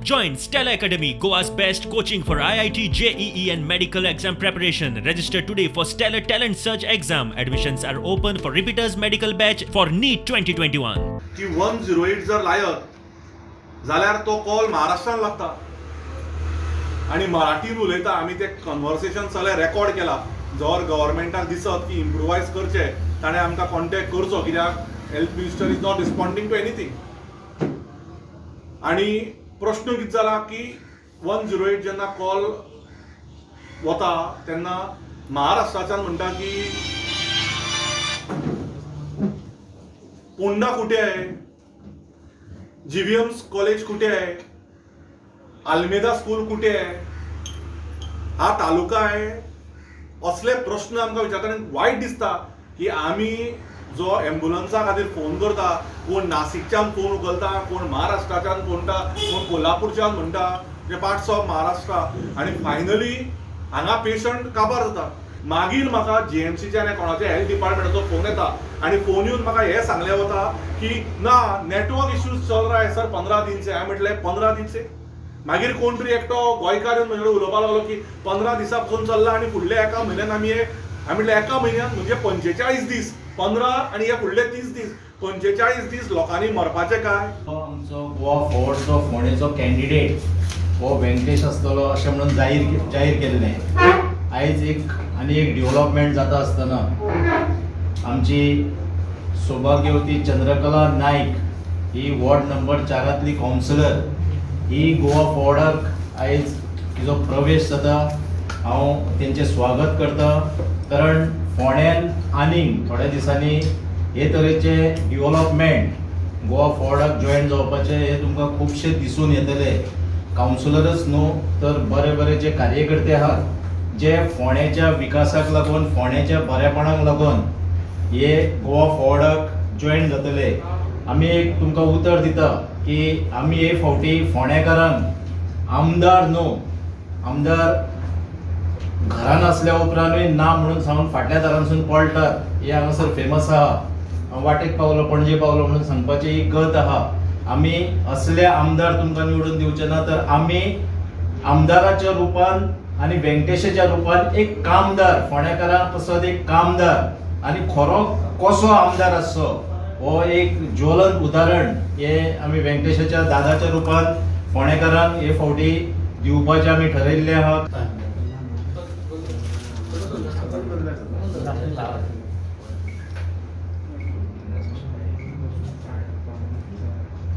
Join Stella Academy, Goa's best coaching for IIT, JEE and medical exam preparation. Register today for Stellar Talent Search exam. Admissions are open for repeaters medical batch for NEET 2021. की 108 जर लायत जाल्यार तो call महाराष्ट्रान लागता आणि मराठीन उलयता. आमी ते कन्वर्सेशन सगळे रेकॉर्ड केला. जर गव्हर्मेंटाक दिसत की इम्प्रोवायज करचे ताणें आमकां कॉन्टॅक्ट करचो, कित्याक health minister is not responding to anything. आणि प्रश्न कितें जाला की 108 जेन्ना कॉल वता तेन्ना महाराष्ट्राच्यान म्हणटा की पोंडा कुठे आहे, जीवीएम कॉलेज कुठे आहे, आल्मेदा स्कूल कुठे आहे, हा तालुका आहे. असले प्रश्न आमकां विचारता आनी वायट दिसता की आमी जो एम्ब्युलन्सा खातीर फोन करता, कोण नाशिकच्यान फोन उखलता, कोण महाराष्ट्राच्यान म्हणटा, कोण कोल्हापूरच्यान म्हणटा, जे पार्ट्स ऑफ महाराष्ट्रा, आणि फायनली हांगा पेशंट काबार जाता. मागीर म्हाका जीएमसीच्या कोणाच्या हेल्थ डिपार्टमेंटाचो फोन येता आणि फोन येवन म्हाका हे सांगले वता की ना नेटवर्क इश्यूज चल रहा है सर 15 दिन से. हांवें म्हटलें 15 दिन से? मागीर कोण तरी एकटो गोंयकार येवन म्हजे उलोवपाक लागलो की 15 दिसा पासून चल्ला आणि फुडल्या एका म्हयन्यान हांवें म्हटलें एका म्हयन्यान म्हणजे 45 दीस, 15 आणि हे फुडले 30 दीस, 45 दीस लोकांनी मरपाचे काय? आमचो गोवा फॉर्डचो फोंडेचो कॅन्डिडेट हो वेंकटेश आसतलो अशें म्हणून जाहीर केल्लें. आयज एक डेव्हलपमेंट जाता आसतना आमची सौभाग्यवती चंद्रकला नायक ही वॉर्ड नंबर 4 कावन्सिलर ही गोवा फॉर्डाक आयज तिजो प्रवेश जाता. हांव तेंचें स्वागत करता, कारण फोंड्यान आनीक थोड्या दिसांनी हे तरेचे डेव्हलपमेंट गोवा फॉर्डाक जॉयन जावपाचे हे तुमकां खुबशे दिसून येतले. कावन्सिलरच न्हू तर बरे जे कार्यकर्ते आहात जे फोंड्याच्या विकासाक लागून, फोंड्याच्या बरेपणाक लागून हे गोवा फॉर्डाक जॉयन जातले. आमी एक तुमकां उतर दिता की आमी हे फावटी फोंड्याकारांक आमदार न्हू, आमदार घरान आसल्या उपरांतूय ना म्हणून सांगून फाटल्या दारांसून पळटात हे हांगासर फेमस आहा. वाटेक पावलो पणजे पावलो म्हणून सांगपाची ही गत आहा. आमी असले आमदार तुमकां निवडून दिवचे ना, तर आमी आमदाराच्या रुपान आणि वेंकटेशाच्या रुपान एक कामदार, फोंड्याकारांक तसोच एक कामदार आणि खरो कसो आमदार आसचो हो एक ज्वलंत उदाहरण हे आमी वेंकटेशाच्या दादाच्या रुपान फोंड्याकारांक हे फावटी दिवपाचे आमी ठरयिल्ले आहात.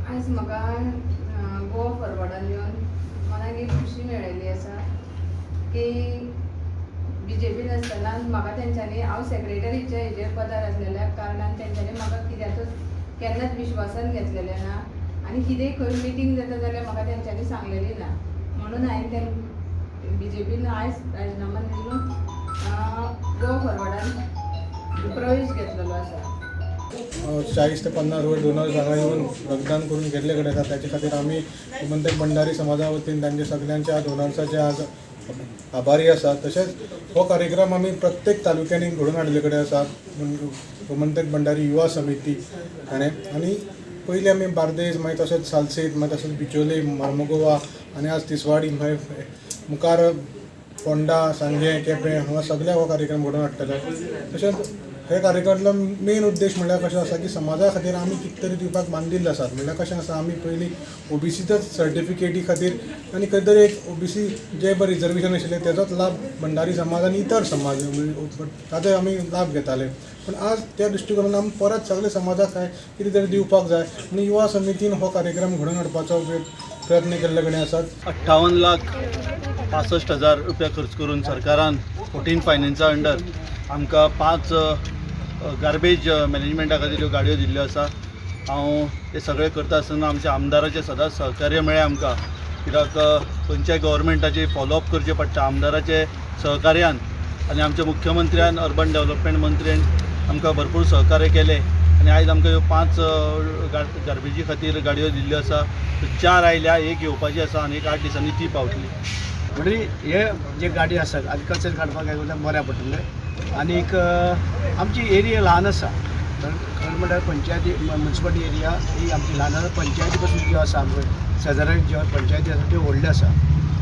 आज म्हाका गोवा फॉरवर्डान येवन मनाक एक खुशी मेळिल्ली आसा की BJP आसतना म्हाका तेंच्यांनी, हांव सेक्रेटरीच्या हेजेर पदार आसलेल्या कारणान तेंच्यांनी म्हाका कित्याचोच केन्नाच विश्वासान घेतलेलें ना आनी कितेंय खंय मिटींग जाता जाल्यार म्हाका तेंच्यांनी सांगलेली ना. म्हणून हांवें तें BJPन आयज राजिनामा दिवन गोवा फॉरवर्डान प्रवेश घेतलेलो आसा. 40 ते 50 वर डोनर जागा येऊन रक्तदान करून गेल्ले कडेन आसा. त्याच्या खातीर आमी गोमंतक भंडारी समाजा वतीन तांचे सगळ्यांच्या डोनर्साचे आज आभारी आसा. तशेंच हो कार्यक्रम आमी प्रत्येक तालुक्यांनी घडोवन हाडले कडेन आसा. गोमंतक भंडारी युवा समिती ताणें, आनी पयलीं आमी बार्देस, मागीर तशेंच सालसेत, मागीर तशेंच बिचोले, मार्मोगोवा आनी आज तिसवाडी, मागीर मुखार फोंडा, सांगे, केपें हांगा सगळ्या हो कार्यक्रम घडोवन हाडटले. तशेंच हे कार्यक्रमांतलो मेन उद्देश म्हणल्यार कशें आसा की समाजा खातीर आमी कितें तरी दिवपाक बांदिल्ले आसात. म्हणल्यार कशें आसा, आमी पयलीं ओबीसीचेच सर्टिफिकेटी खातीर आनी खंय तरी एक ओबीसी जे पळय रिजर्वेशन आशिल्लें तेजोच लाभ भंडारी समाज आनी इतर समाज ताचो आमी लाभ घेताले. पूण आज त्या दृश्टीकोनान आमी परत सगळे समाजाक काय कितें तरी दिवपाक जाय आनी युवा समितीन हो कार्यक्रम घडोवन हाडपाचो प्रयत्न केल्ले कडेन आसात. 58,65,000 रुपया खर्च करून सरकारान 14 फायनान्सा अंडर आमकां 5 गार्बेज मॅनेजमेंटा खातीर ह्यो गाडयो दिल्ल्यो आसा. हांव ते सगळे करता आसतना आमच्या आमदाराचें सदांच सहकार्य मेळ्ळें आमकां, कित्याक खंयच्याय गव्हर्मेंटाचें फॉलोअप करचें पडटा आमदाराचे सहकार्यान. आनी आमच्या मुख्यमंत्र्यान, अर्बन डेव्हलपमेंट मंत्र्यान आमकां भरपूर सहकार्य केलें आनी आयज आमकां ह्यो 5 गार्बेजी खातीर गाडयो दिल्ल्यो आसा. 4 आयल्या, 1 येवपाची आसा आनी 8 दिसांनी ती पावतली. म्हणजे हे जे गाडी आसात आनी कचरो काडपाक बऱ्या पडटले. आनीक आमची एरिया ल्हान आसा, म्हणल्यार पंचायती म्युन्सिपालिटी एरिया ही आमची ल्हान पंचायती पासून ज्यो आसा आमच्यो शेजाऱ्याक ज्यो पंचायती आसा त्यो व्हडल्यो आसा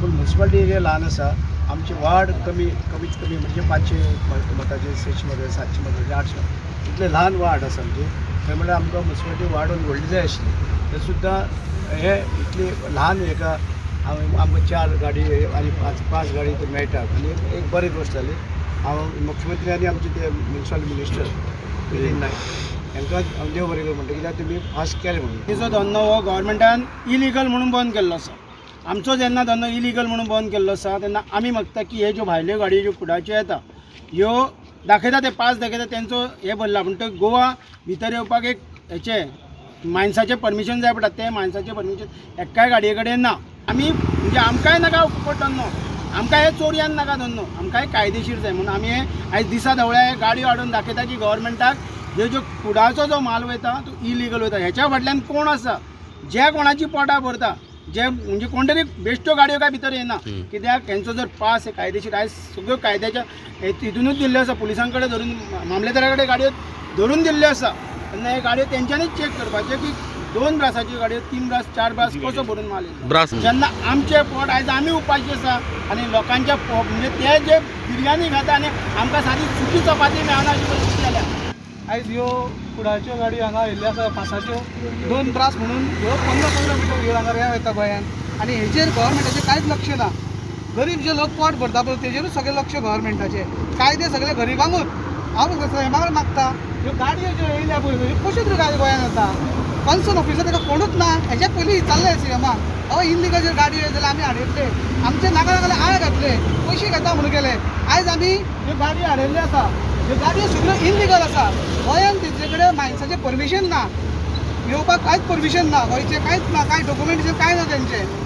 पूण म्युन्सिपालिटी एरिया ल्हान आसा आमची वार्ड कमीत कमी म्हणजे 500 मताचे 600 मताचे 700 मताचे 800 इतले ल्हान वार्ड आसा आमचे थंय म्हणल्यार आमकां म्युन्सिपालिटी वार्ड व्हडली जाय आशिल्ली तर सुद्दां हे इतली ल्हान हेका आमकां 4 गाडी आनी 5 गाडी तर मेळटात आनी एक बरी गोश्ट जाली हांव मुख्यमंत्री आनी आमचे ते म्युन्सिपल मिनिस्टर मिलिंद नायक हांकां देव बरें कर म्हणटा कित्याक तुमी फास्ट केलें म्हणून तेजो धंदो हो गव्हर्मेंटान इलिगल म्हणून बंद केल्लो आसा आमचो जेन्ना धंदो इलिगल म्हणून बंद केल्लो आसा तेन्ना आमी मागता की हे ज्यो भायल्यो गाडयो ज्यो फुडाच्यो येता ह्यो दाखयता ते पास दाखयता तेंचो हे भरला पूण तो गोवा भितर येवपाक एक हेचे मायन्साचें परमिशन जाय पडटा तें मायन्साचें परमिशन एक्काय गाडये कडेन ना आमी म्हणजे आमकांय नाका फुकट धंदो आमकां हे चोरयान नाका धंदो आमकांय कायदेशीर जाय म्हणून आमी हे आयज दिसा ढवळ्या गाडयो हाडून दाखयता की गव्हर्मेंटाक ज्यो फुडाचो जो माल वयता तो इलिगल वयता ह्याच्या फाटल्यान कोण आसा जे कोणाची पोटां भरता जे म्हणजे कोण तरी बेश्ट्यो गाडयो काय भितर येना कित्याक हेंचो जर पास कायदेशीर आयज सगळ्यो कायद्याच्या हितूनूच दिल्ल्यो आसा पुलिसां कडेन धरून मामलेदारा कडेन गाडयो धरून दिल्ल्यो आसा तेन्ना हे गाडयो तेंच्यांनीच चॅक करपाचे की 2 ब्रासाच्यो गाडयो 3 ब्रास 4 ब्रास कसो भरून माल येता जेन्ना आमचे पोट आयज आमी उपाशी आसा आनी लोकांच्या म्हणजे ते जे बिरयानी खाता आनी आमकां सादी सुकी चपाती मेळना अशी परिस्थिती जाल्या आयज ह्यो फुडाच्यो गाडयो हांगा येयल्ल्यो आसा पासाच्यो 2 ब्रास म्हणून ह्यो 15 मिटर ह्यो हांगा ह्या वयता गोंयान आनी हेजेर गव्हर्मेंटाचें कांयच लक्ष ना गरीब जे लोक पोट भरता पळय तेजेरूच सगळें लक्ष गव्हर्मेंटाचें कायदे सगळे गरीबांगूच हांव हेमार मागता ह्यो गाडयो ज्यो येयल्या पळय ह्यो कश्यो तरी गाडयो गोंयान येता कन्सर्न ऑफिसर ताका कोणूच ना हेज्या पयलीं चाललें सीएमाक हय इल्लिगल जर गाडयो येय जाल्यार आमी हाडयतले आमचे नाका नाका आळ घातले पयशे घेता म्हणून गेले आयज आमी ह्यो गाडयो हाडयल्ल्यो आसा ह्यो गाडयो सगळ्यो इल्लिगल आसा गोंयान तेंचे कडेन मायन्साचें परमिशन ना येवपाक कांयच परमिशन ना गोंयचें कांयच ना कांय डॉक्युमेंटेशन कांय ना तेंचें